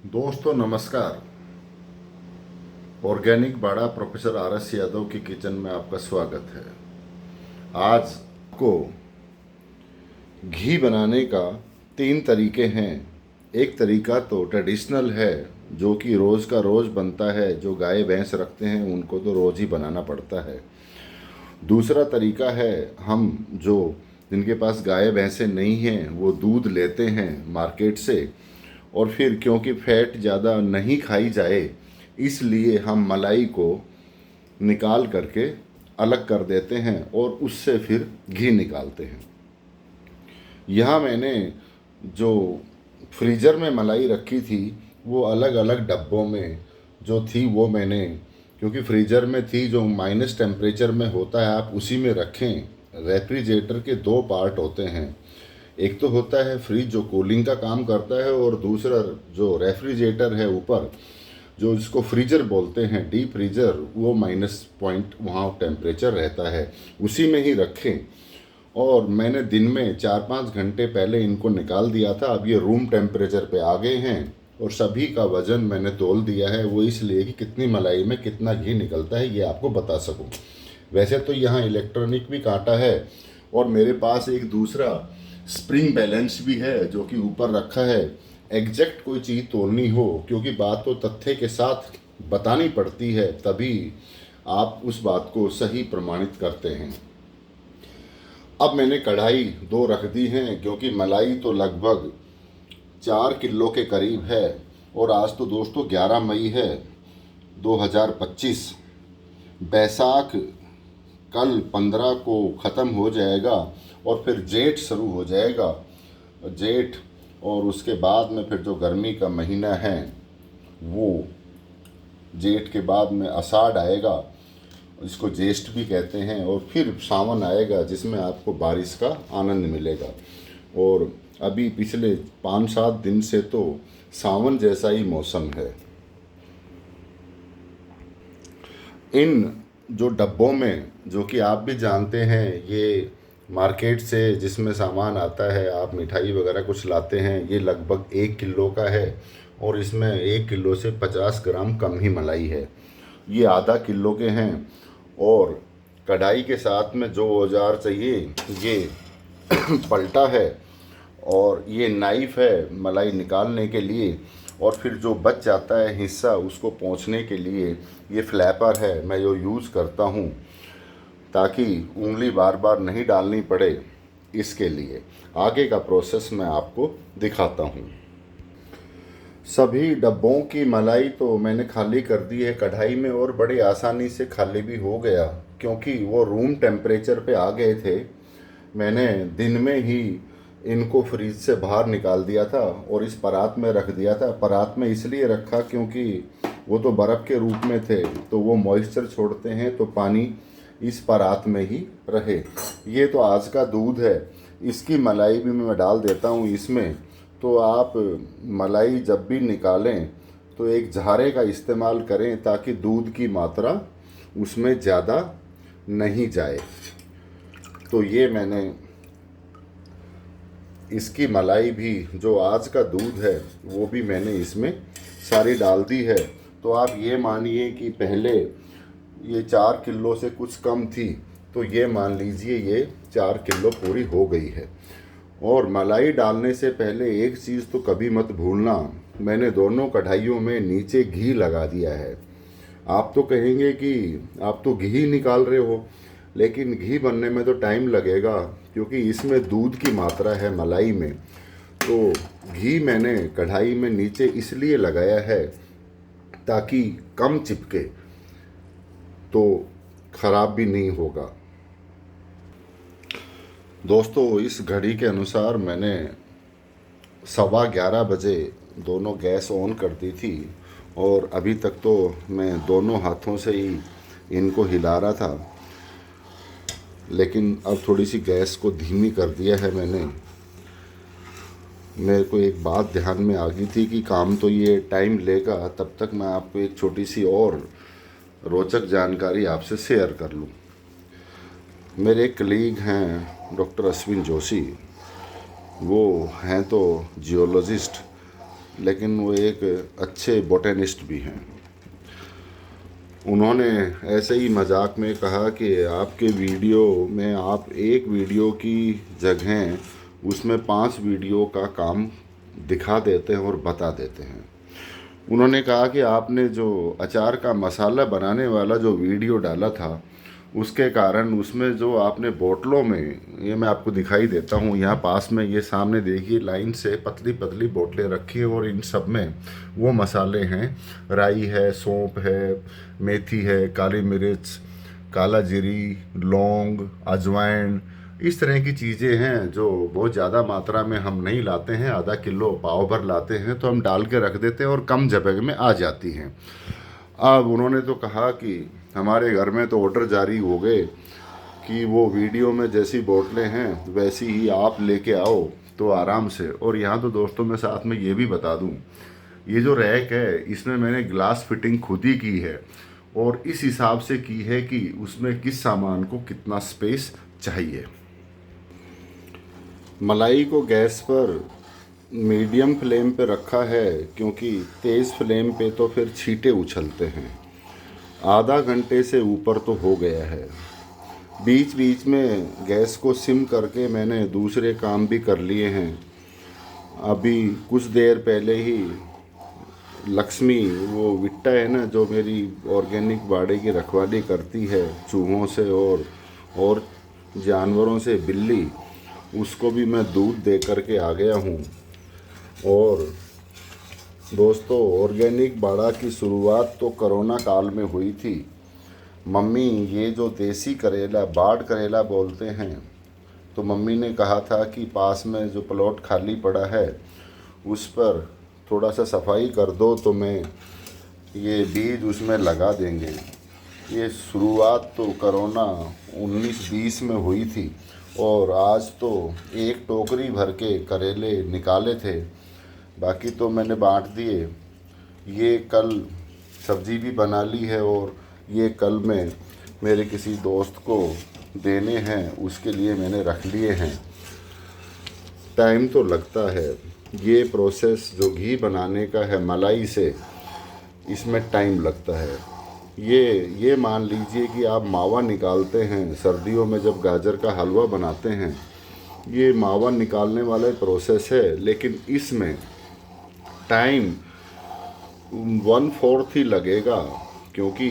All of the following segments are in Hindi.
दोस्तों नमस्कार। ऑर्गेनिक बाड़ा प्रोफेसर RS यादव की किचन में आपका स्वागत है। आज को घी बनाने का 3 तरीके हैं। एक तरीका तो ट्रेडिशनल है जो कि रोज़ का रोज़ बनता है। जो गाय भैंस रखते हैं उनको तो रोज़ ही बनाना पड़ता है। दूसरा तरीका है हम जो जिनके पास गाय भैंसें नहीं हैं वो दूध लेते हैं मार्केट से, और फिर क्योंकि फैट ज़्यादा नहीं खाई जाए इसलिए हम मलाई को निकाल करके अलग कर देते हैं और उससे फिर घी निकालते हैं। यहाँ मैंने जो फ्रीज़र में मलाई रखी थी वो अलग अलग डब्बों में जो थी वो मैंने, क्योंकि फ्रीज़र में थी जो माइनस टेम्परेचर में होता है आप उसी में रखें। रेफ्रिजरेटर के 2 पार्ट होते हैं, एक तो होता है फ्रिज जो कूलिंग का काम करता है और दूसरा जो रेफ्रिजरेटर है ऊपर जो इसको फ्रीजर बोलते हैं, डीप फ्रीजर, वो माइनस पॉइंट वहाँ टेम्परेचर रहता है, उसी में ही रखें। और मैंने दिन में 4-5 घंटे पहले इनको निकाल दिया था। अब ये रूम टेम्परेचर पे आ गए हैं और सभी का वज़न मैंने तोल दिया है, वो इसलिए कि कितनी मलाई में कितना घी निकलता है ये आपको बता सकूं। वैसे तो यहाँ इलेक्ट्रॉनिक भी कांटा है और मेरे पास एक दूसरा स्प्रिंग बैलेंस भी है जो कि ऊपर रखा है। एग्जैक्ट कोई चीज़ तोलनी हो, क्योंकि बात तो तथ्य के साथ बतानी पड़ती है, तभी आप उस बात को सही प्रमाणित करते हैं। अब मैंने कढ़ाई 2 रख दी हैं क्योंकि मलाई तो लगभग 4 किलो के करीब है। और आज तो दोस्तों 11 मई है 2025। बैसाख कल 15 को ख़त्म हो जाएगा और फिर जेठ शुरू हो जाएगा। जेठ और उसके बाद में फिर जो गर्मी का महीना है वो जेठ के बाद में आषाढ़ आएगा, इसको ज्येष्ठ भी कहते हैं, और फिर सावन आएगा जिसमें आपको बारिश का आनंद मिलेगा। और अभी पिछले 5-7 दिन से तो सावन जैसा ही मौसम है। इन जो डब्बों में, जो कि आप भी जानते हैं, ये मार्केट से जिसमें सामान आता है, आप मिठाई वगैरह कुछ लाते हैं, ये लगभग 1 किलो का है और इसमें 1 किलो से 50 ग्राम कम ही मलाई है। ये आधा किलो के हैं। और कढ़ाई के साथ में जो औजार चाहिए, ये पलटा है और ये नाइफ़ है मलाई निकालने के लिए, और फिर जो बच जाता है हिस्सा उसको पोंछने के लिए ये फ्लैपर है मैं जो यूज़ करता हूँ, ताकि उंगली बार बार नहीं डालनी पड़े। इसके लिए आगे का प्रोसेस मैं आपको दिखाता हूँ। सभी डब्बों की मलाई तो मैंने खाली कर दी है कढ़ाई में, और बड़ी आसानी से खाली भी हो गया क्योंकि वो रूम टेम्परेचर पे आ गए थे। मैंने दिन में ही इनको फ्रीज से बाहर निकाल दिया था और इस परात में रख दिया था। परात में इसलिए रखा क्योंकि वो तो बर्फ़ के रूप में थे तो वो मॉइस्चर छोड़ते हैं, तो पानी इस परात में ही रहे। ये तो आज का दूध है, इसकी मलाई भी मैं डाल देता हूँ इसमें। तो आप मलाई जब भी निकालें तो एक झारे का इस्तेमाल करें ताकि दूध की मात्रा उसमें ज़्यादा नहीं जाए। तो ये मैंने इसकी मलाई भी, जो आज का दूध है, वो भी मैंने इसमें सारी डाल दी है। तो आप ये मानिए कि पहले ये 4 किलो से कुछ कम थी, तो ये मान लीजिए ये 4 किलो पूरी हो गई है। और मलाई डालने से पहले एक चीज़ तो कभी मत भूलना, मैंने दोनों कढ़ाइयों में नीचे घी लगा दिया है। आप तो कहेंगे कि आप तो घी निकाल रहे हो, लेकिन घी बनने में तो टाइम लगेगा क्योंकि इसमें दूध की मात्रा है मलाई में। तो घी मैंने कढ़ाई में नीचे इसलिए लगाया है ताकि कम चिपके, तो ख़राब भी नहीं होगा। दोस्तों इस घड़ी के अनुसार मैंने 11:15 बजे दोनों गैस ऑन कर दी थी और अभी तक तो मैं दोनों हाथों से ही इनको हिला रहा था, लेकिन अब थोड़ी सी गैस को धीमी कर दिया है मैंने। मेरे को एक बात ध्यान में आ गई थी कि काम तो ये टाइम लेगा, तब तक मैं आपको एक छोटी सी और रोचक जानकारी आपसे शेयर कर लूँ। मेरे एक कलीग हैं डॉक्टर अश्विन जोशी, वो हैं तो जियोलॉजिस्ट, लेकिन वो एक अच्छे बोटेनिस्ट भी हैं। उन्होंने ऐसे ही मजाक में कहा कि आपके वीडियो में आप एक वीडियो की जगह उसमें 5 वीडियो का काम दिखा देते हैं और बता देते हैं। उन्होंने कहा कि आपने जो अचार का मसाला बनाने वाला जो वीडियो डाला था, उसके कारण उसमें जो आपने बोतलों में, ये मैं आपको दिखाई देता हूँ यहाँ पास में, ये सामने देखिए लाइन से पतली पतली बोतलें रखी हैं और इन सब में वो मसाले हैं, राई है, सौंफ है, मेथी है, काली मिर्च, काला जीरी, लौंग, अजवाइन, इस तरह की चीज़ें हैं जो बहुत ज़्यादा मात्रा में हम नहीं लाते हैं। आधा किलो पाव भर लाते हैं तो हम डाल के रख देते हैं और कम जगह में आ जाती हैं। अब उन्होंने तो कहा कि हमारे घर में तो ऑर्डर जारी हो गए कि वो वीडियो में जैसी बोतलें हैं वैसी ही आप लेके आओ तो आराम से। और यहाँ तो दोस्तों मैं साथ में ये भी बता दूँ, ये जो रैक है इसमें मैंने ग्लास फिटिंग खुद ही की है और इस हिसाब से की है कि उसमें किस सामान को कितना स्पेस चाहिए। मलाई को गैस पर मीडियम फ्लेम पे रखा है क्योंकि तेज़ फ्लेम पे तो फिर छींटे उछलते हैं। आधा घंटे से ऊपर तो हो गया है। बीच बीच में गैस को सिम करके मैंने दूसरे काम भी कर लिए हैं। अभी कुछ देर पहले ही लक्ष्मी, वो विट्टा है ना जो मेरी ऑर्गेनिक बाड़े की रखवाली करती है चूहों से और जानवरों से, बिल्ली, उसको भी मैं दूध दे करके आ गया हूँ। और दोस्तों, ऑर्गेनिक बाड़ा की शुरुआत तो कोरोना काल में हुई थी। मम्मी ये जो देसी करेला, बाड़ करेला बोलते हैं, तो मम्मी ने कहा था कि पास में जो प्लॉट खाली पड़ा है उस पर थोड़ा सा सफाई कर दो तो मैं ये बीज उसमें लगा देंगे। ये शुरुआत तो कोरोना 19-20 में हुई थी और आज तो एक टोकरी भर के करेले निकाले थे, बाकी तो मैंने बांट दिए। ये कल सब्ज़ी भी बना ली है और ये कल मैं मेरे किसी दोस्त को देने हैं, उसके लिए मैंने रख लिए हैं। टाइम तो लगता है, ये प्रोसेस जो घी बनाने का है मलाई से, इसमें टाइम लगता है। ये मान लीजिए कि आप मावा निकालते हैं सर्दियों में जब गाजर का हलवा बनाते हैं, ये मावा निकालने वाला प्रोसेस है, लेकिन इसमें टाइम 1/4 ही लगेगा क्योंकि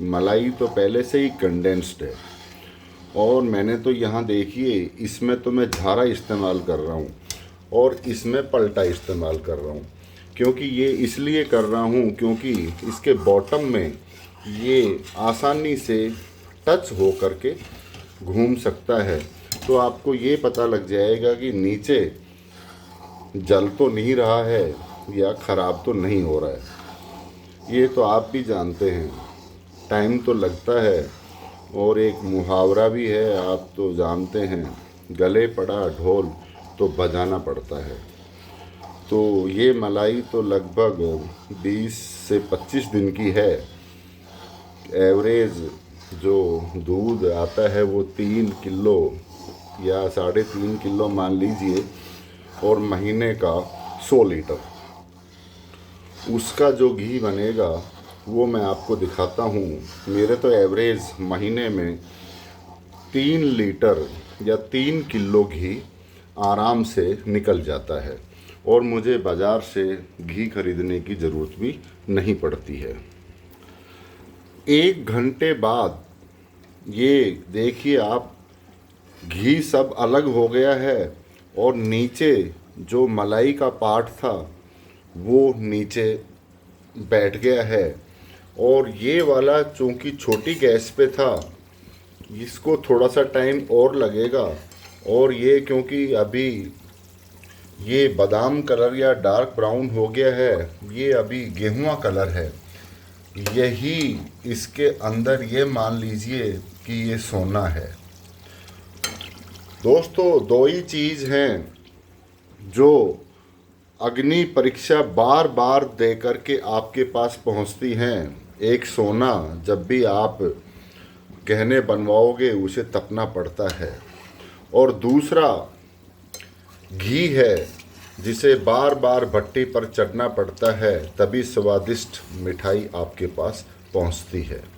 मलाई तो पहले से ही कंडेंस्ड है। और मैंने तो यहाँ देखिए, इसमें तो मैं झारा इस्तेमाल कर रहा हूँ और इसमें पलटा इस्तेमाल कर रहा हूँ। क्योंकि ये इसलिए कर रहा हूँ क्योंकि इसके बॉटम में ये आसानी से टच हो करके घूम सकता है, तो आपको ये पता लग जाएगा कि नीचे जल तो नहीं रहा है या ख़राब तो नहीं हो रहा है। ये तो आप भी जानते हैं, टाइम तो लगता है। और एक मुहावरा भी है, आप तो जानते हैं, गले पड़ा ढोल तो बजाना पड़ता है। तो ये मलाई तो लगभग 20 से 25 दिन की है। एवरेज जो दूध आता है वो 3 किलो या 3.5 किलो मान लीजिए, और महीने का 100 लीटर। उसका जो घी बनेगा वो मैं आपको दिखाता हूँ। मेरे तो एवरेज महीने में 3 लीटर या 3 किलो घी आराम से निकल जाता है और मुझे बाज़ार से घी खरीदने की ज़रूरत भी नहीं पड़ती है। 1 घंटे बाद ये देखिए आप, घी सब अलग हो गया है और नीचे जो मलाई का पार्ट था वो नीचे बैठ गया है। और ये वाला चूँकि छोटी गैस पे था, इसको थोड़ा सा टाइम और लगेगा। और ये क्योंकि अभी ये बादाम कलर या डार्क ब्राउन हो गया है, ये अभी गेहुआ कलर है, यही इसके अंदर ये मान लीजिए कि ये सोना है। दोस्तों, 2 ही चीज़ हैं जो अग्नि परीक्षा बार बार दे कर के आपके पास पहुंचती हैं। एक सोना, जब भी आप गहने बनवाओगे उसे तपना पड़ता है, और दूसरा घी है जिसे बार बार भट्टी पर चढ़ना पड़ता है, तभी स्वादिष्ट मिठाई आपके पास पहुंचती है।